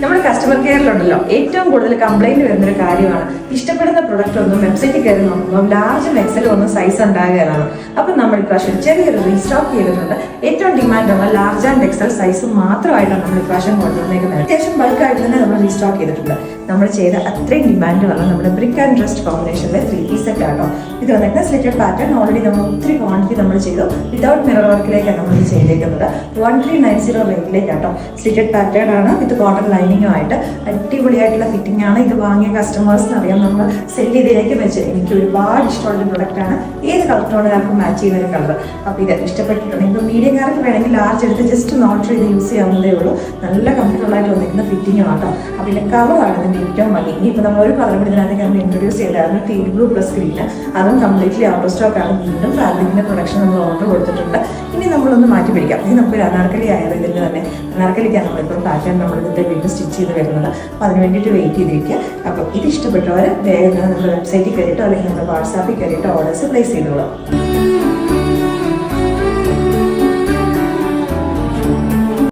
നമ്മുടെ കസ്റ്റമർ കെയറിലുണ്ടല്ലോ ഏറ്റവും കൂടുതൽ കംപ്ലൈന്റ് വരുന്നൊരു കാര്യമാണ് ഇഷ്ടപ്പെടുന്ന പ്രൊഡക്റ്റ് ഒന്നും വെബ്സൈറ്റിൽ കയറി നോക്കുമ്പോൾ ലാർജും എക്സലും ഒന്നും സൈസ് ഉണ്ടാകുകയാണ്. അപ്പം നമ്മൾ ഇപ്രാവശ്യം ചെറിയൊരു റീസ്റ്റോക്ക് ചെയ്തിട്ടുണ്ട്. ഏറ്റവും ഡിമാൻഡുള്ള ലാർജ് ആൻഡ് എക്സൽ സൈസ് മാത്രമായിട്ടാണ് നമ്മൾ ഇപ്രാവശ്യം കൊണ്ടുവന്നേക്കുന്നത്. അത്യാവശ്യം ബൾക്കായിട്ട് തന്നെ നമ്മൾ റീസ്റ്റോക്ക് ചെയ്തിട്ടുണ്ട്. നമ്മൾ ചെയ്ത അത്രയും ഡിമാൻഡ് വന്ന നമ്മുടെ ബ്രിക്ക് ആൻഡ് റസ്റ്റ് കോമ്പിനേഷനിലെ 3 സെറ്റ് ആട്ടോ. ഇത് വന്നിട്ട് സ്ലിറ്റഡ് പാറ്റേൺ ഓൾറെഡി നമ്മൾ ഒത്തിരി ക്വാണ്ടിറ്റി നമ്മൾ ചെയ്തു. വിതൗട്ട് മിറർ വർക്കിലേക്കാണ് നമ്മൾ ചെയ്തേക്കുന്നത്. 1390 റേറ്റിലേക്കാട്ടോ. സ്ലിറ്റഡ് പാറ്റേൺ ആണ് വിത്ത് കോട്ടൺ ലൈനിങ്ങും ആയിട്ട് അടിപൊളിയായിട്ടുള്ള ഫിറ്റിംഗ് ആണ്. ഇത് വാങ്ങിയ കസ്റ്റമേഴ്സിന് അറിയാം, നമ്മൾ സെല്ല് ചെയ്തേക്ക് വെച്ച് എനിക്ക് ഒരുപാട് ഇഷ്ടമുള്ള പ്രൊഡക്റ്റ് ആണ്. ഏത് കളർ ടോണുകാർക്കും മാച്ച് ചെയ്യുന്ന ഒരു കളർ. അപ്പോൾ ഇത് ഇഷ്ടപ്പെട്ടിട്ടുണ്ടെങ്കിൽ ഇപ്പോൾ മീഡിയംകാർക്ക് വേണമെങ്കിൽ ലാർജ് എടുത്ത് ജസ്റ്റ് ഒന്ന് ഓൾട്ടർ ചെയ്ത് യൂസ് ചെയ്യാവുന്നതേ ഉള്ളൂ. നല്ല കംഫർട്ടബിൾ ആയിട്ട് വന്നിരിക്കുന്ന ഫിറ്റിംഗും ആട്ടോ. അപ്പോൾ ഇതിൻ്റെ കളറാണ് ഇതിൻ്റെ ഏറ്റവും ഭംഗി. ഇനിയിപ്പോൾ നമ്മൾ ഒരു കളർ കൂടി ഇതിനകത്തേക്ക് നമ്മൾ ഇൻട്രൊഡ്യൂസ് ചെയ്തായിരുന്നു, ടീ ബ്ലൂ പ്ലസ് ഗ്രീന്. അതും കംപ്ലീറ്റ്ലി ഔട്ട് ഓഫ് സ്റ്റോക്ക് ആണ്. വീണ്ടും ഫാബ്രിക്കിൻ്റെ പ്രൊഡക്ഷൻ നമ്മൾ ഓർഡർ കൊടുത്തിട്ടുണ്ട്. ഇനി നമ്മളൊന്ന് മാറ്റി പിടിക്കാം. ഇനി നമുക്ക് അനാർക്കലി ആയാലും ഇതിൻ്റെ തന്നെ അനാർക്കലിക്കാണ് നമ്മളിപ്പോൾ പാറ്റേൺ നമ്മൾ ഇതിൻ്റെ വീണ്ടും സ്റ്റിച്ച് ചെയ്ത് വരുന്നത്. അപ്പോൾ അതിന് വേണ്ടിയിട്ട് വെയിറ്റ് ചെയ്തിരിക്കുക. അപ്പോൾ ഇത് ഇഷ്ടപ്പെട്ടവർ വേഗം നമ്മുടെ വെബ്സൈറ്റിൽ കയറിയിട്ടോ അല്ലെങ്കിൽ നമ്മുടെ വാട്സാപ്പിൽ കയറിയിട്ടോ ഓർഡേഴ്സ് പ്ലേസ് ചെയ്തോളാം.